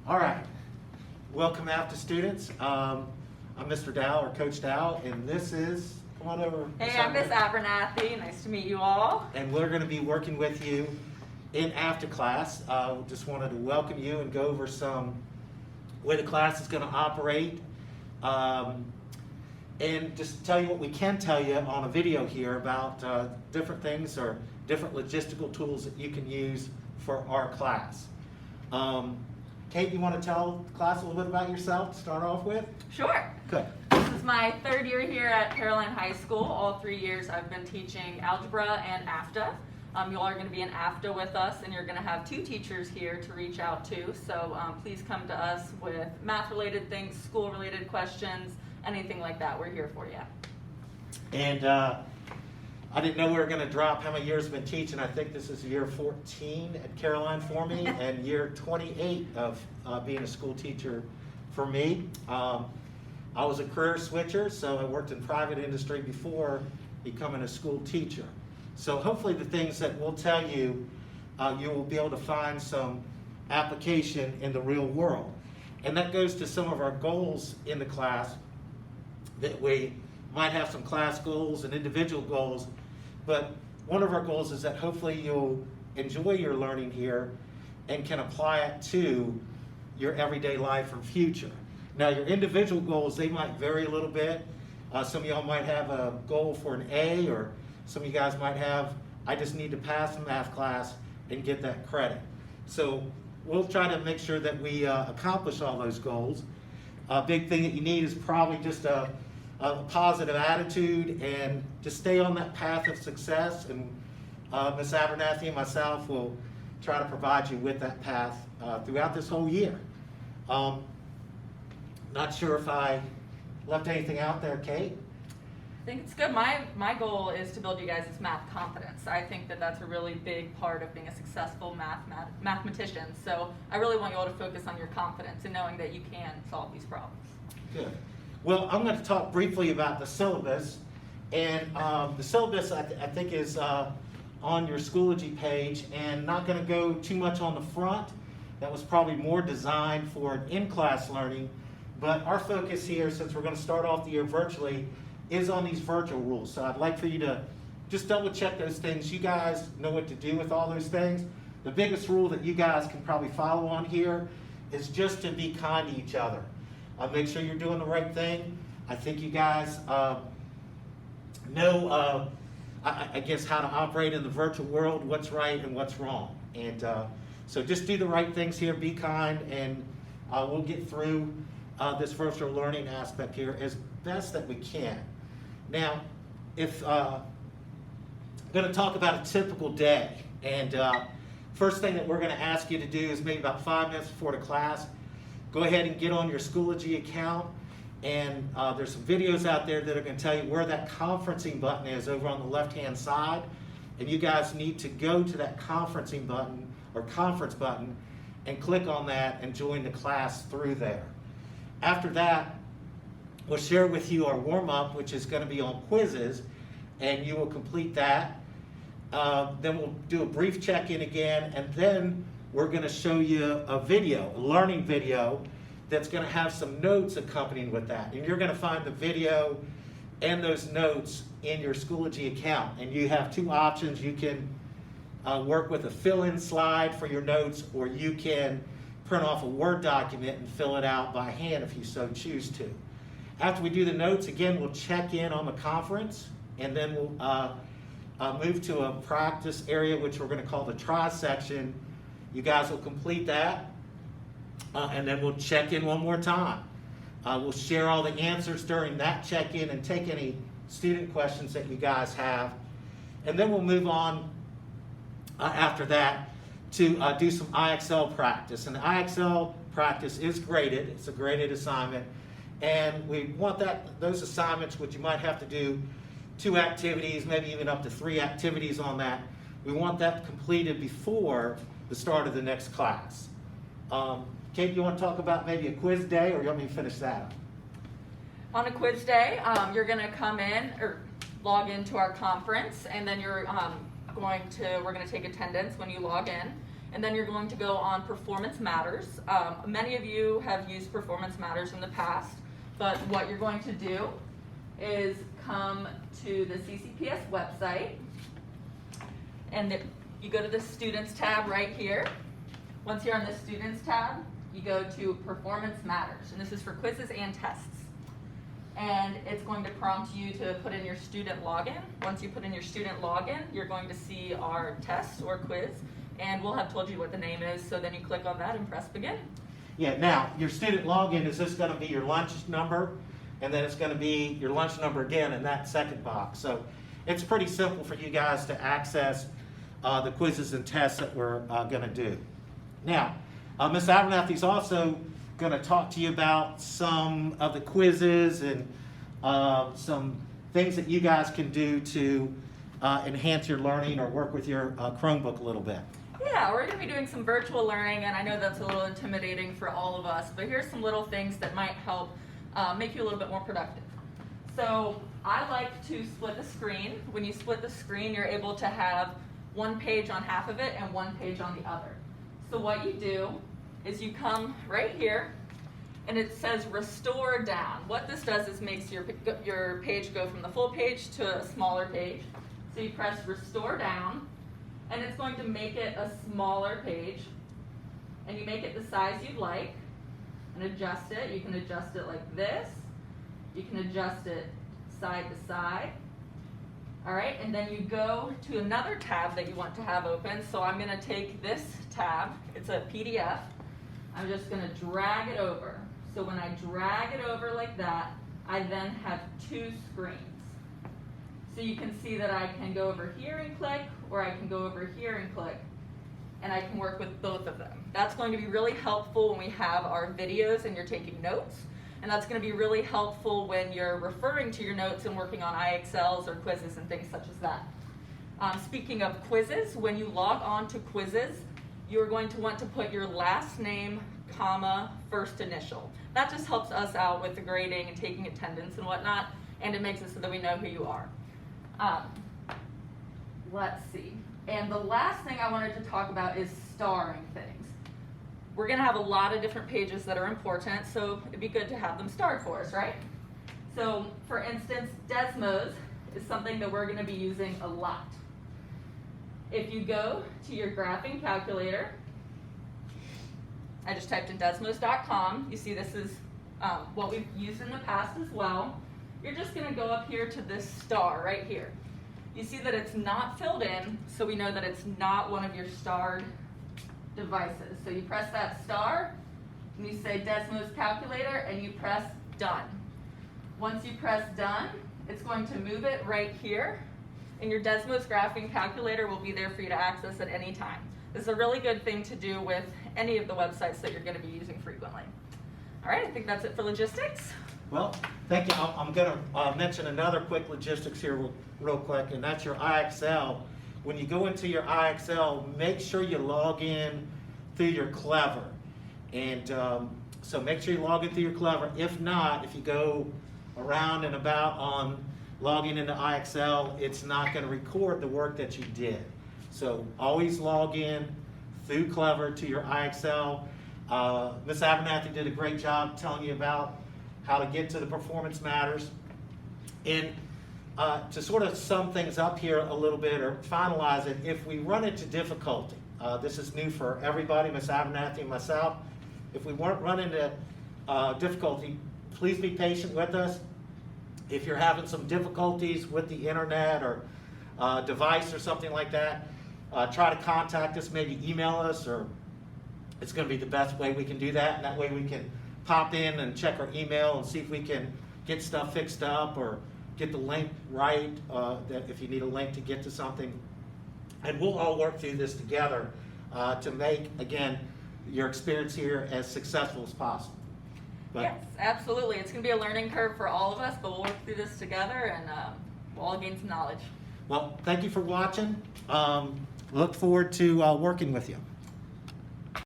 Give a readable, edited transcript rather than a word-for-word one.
All right, welcome Afda students. I'm Mr. Dow, or Coach Dow, and this is, come on over. Hey, I'm Miss Abernathy. Nice to meet you all. And we're going to be working with you in Afda class. Just wanted to welcome you and go over some way the class is going to operate, and just tell you what we can tell you on a video here about different things or different logistical tools that you can use for our class. Kate, you want to tell the class a little bit about yourself to start off with? Sure. Good. This is my third year here at Caroline High School. All 3 years I've been teaching algebra and Afda. You all are going to be in Afda with us, and you're going to have 2 teachers here to reach out to. So please come to us with math-related things, school-related questions, anything like that. We're here for you. And I didn't know we were going to drop how many years I've been teaching. I think this is year 14 at Caroline for me, and year 28 of being a school teacher for me. I was a career switcher, so I worked in private industry before becoming a school teacher. So hopefully the things that we'll tell you, you will be able to find some application in the real world. And that goes to some of our goals in the class, that we might have some class goals and individual goals, but one of our goals is that hopefully you'll enjoy your learning here and can apply it to your everyday life or future. Now your individual goals, they might vary a little bit. Some of y'all might have a goal for an A, or some of you guys might have, I just need to pass a math class and get that credit. So we'll try to make sure that we accomplish all those goals. A big thing that you need is probably just a positive attitude and just stay on that path of success, and Ms. Abernathy and myself will try to provide you with that path throughout this whole year. Not sure if I left anything out there, Kate? I think it's good. My goal is to build you guys' math confidence. I think that that's a really big part of being a successful mathematician. So I really want you all to focus on your confidence and knowing that you can solve these problems. Good. Well, I'm going to talk briefly about the syllabus. And the syllabus, I think, is on your Schoology page, and not going to go too much on the front. That was probably more designed for in-class learning. But our focus here, since we're going to start off the year virtually, is on these virtual rules. So I'd like for you to just double check those things. You guys know what to do with all those things. The biggest rule that you guys can probably follow on here is just to be kind to each other. Make sure you're doing the right thing. I think you guys know, I guess, how to operate in the virtual world, what's right and what's wrong. And so just do the right things here, be kind, and we'll get through this virtual learning aspect here as best that we can. Now, if I'm going to talk about a typical day, and first thing that we're going to ask you to do is maybe about 5 minutes before the class, go ahead and get on your Schoology account, and there's some videos out there that are going to tell you where that conferencing button is over on the left-hand side, and you guys need to go to that conferencing button or conference button and click on that and join the class through there. After that, we'll share with you our warm-up, which is going to be on quizzes, and you will complete that. Then we'll do a brief check-in again, and then we're going to show you a video, a learning video, that's going to have some notes accompanying with that. And you're going to find the video and those notes in your Schoology account. And you have 2 options. You can work with a fill-in slide for your notes, or you can print off a Word document and fill it out by hand if you so choose to. After we do the notes, again, we'll check in on the conference, and then we'll move to a practice area, which we're going to call the try section. You guys will complete that, and then we'll check in one more time. We'll share all the answers during that check-in and take any student questions that you guys have. And then we'll move on after that to do some IXL practice. And the IXL practice is graded. It's a graded assignment. And we want those assignments, which you might have to do 2 activities, maybe even up to 3 activities on that. We want that completed before the start of the next class. Kate, you want to talk about maybe a quiz day, or you want me to finish that up? On a quiz day, you're going to come in or log into our conference, and then we're going to take attendance when you log in. and then you're going to go on Performance Matters. Many of you have used Performance Matters in the past, but what you're going to do is come to the CCPS website, and you go to the Students tab right here. Once you're on the Students tab, you go to Performance Matters, and this is for quizzes and tests. And it's going to prompt you to put in your student login. Once you put in your student login, you're going to see our test or quiz, and we'll have told you what the name is, so then you click on that and press begin. Yeah, now, your student login, is this gonna be your lunch number? And then it's gonna be your lunch number again in that second box. So it's pretty simple for you guys to access the quizzes and tests that we're gonna do. Now, Ms. Abernathy's also gonna talk to you about some of the quizzes and some things that you guys can do to enhance your learning or work with your Chromebook a little bit. Yeah, we're going to be doing some virtual learning, and I know that's a little intimidating for all of us, but here's some little things that might help make you a little bit more productive. So I like to split the screen. When you split the screen, you're able to have one page on half of it and one page on the other. So what you do is you come right here, and it says restore down. What this does is makes your page go from the full page to a smaller page. So you press restore down, and it's going to make it a smaller page, and you make it the size you'd like and adjust it. You can adjust it like this. You can adjust it side to side. All right, and then you go to another tab that you want to have open. So I'm going to take this tab. It's a PDF. I'm just going to drag it over. So when I drag it over like that, I then have two screens. So you can see that I can go over here and click, or I can go over here and click, and I can work with both of them. That's going to be really helpful when we have our videos and you're taking notes, and that's going to be really helpful when you're referring to your notes and working on IXLs or quizzes and things such as that. Speaking of quizzes, when you log on to quizzes, you're going to want to put your last name, comma, first initial. That just helps us out with the grading and taking attendance and whatnot, and it makes it so that we know who you are. Let's see. And the last thing I wanted to talk about is starring things. We're going to have a lot of different pages that are important, so it'd be good to have them starred for us, right? So, for instance, Desmos is something that we're going to be using a lot. If you go to your graphing calculator, I just typed in desmos.com. You see this is what we've used in the past as well. You're just going to go up here to this star right here. You see that it's not filled in, so we know that it's not one of your starred devices. So you press that star, and you say Desmos Calculator, and you press Done. Once you press Done, it's going to move it right here, and your Desmos Graphing Calculator will be there for you to access at any time. This is a really good thing to do with any of the websites that you're going to be using frequently. All right, I think that's it for logistics. Well, thank you. I'm going to mention another quick logistics here real quick, and that's your IXL. When you go into your IXL, make sure you log in through your Clever. And so make sure you log in through your Clever. If not, if you go around and about on logging into IXL, it's not going to record the work that you did. So always log in through Clever to your IXL. Ms. Abernathy did a great job telling you about how to get to the Performance Matters. And to sort of sum things up here a little bit or finalize it, if we run into difficulty, this is new for everybody, Ms. Abernathy and myself, if we run into difficulty, please be patient with us. If you're having some difficulties with the internet or device or something like that, try to contact us, maybe email us, or it's going to be the best way we can do that, and that way we can pop in and check our email and see if we can get stuff fixed up or get the link right, that if you need a link to get to something. And we'll all work through this together to make, again, your experience here as successful as possible. But, yes, absolutely. It's going to be a learning curve for all of us, but we'll work through this together and we'll all gain some knowledge. well, thank you for watching. Look forward to working with you.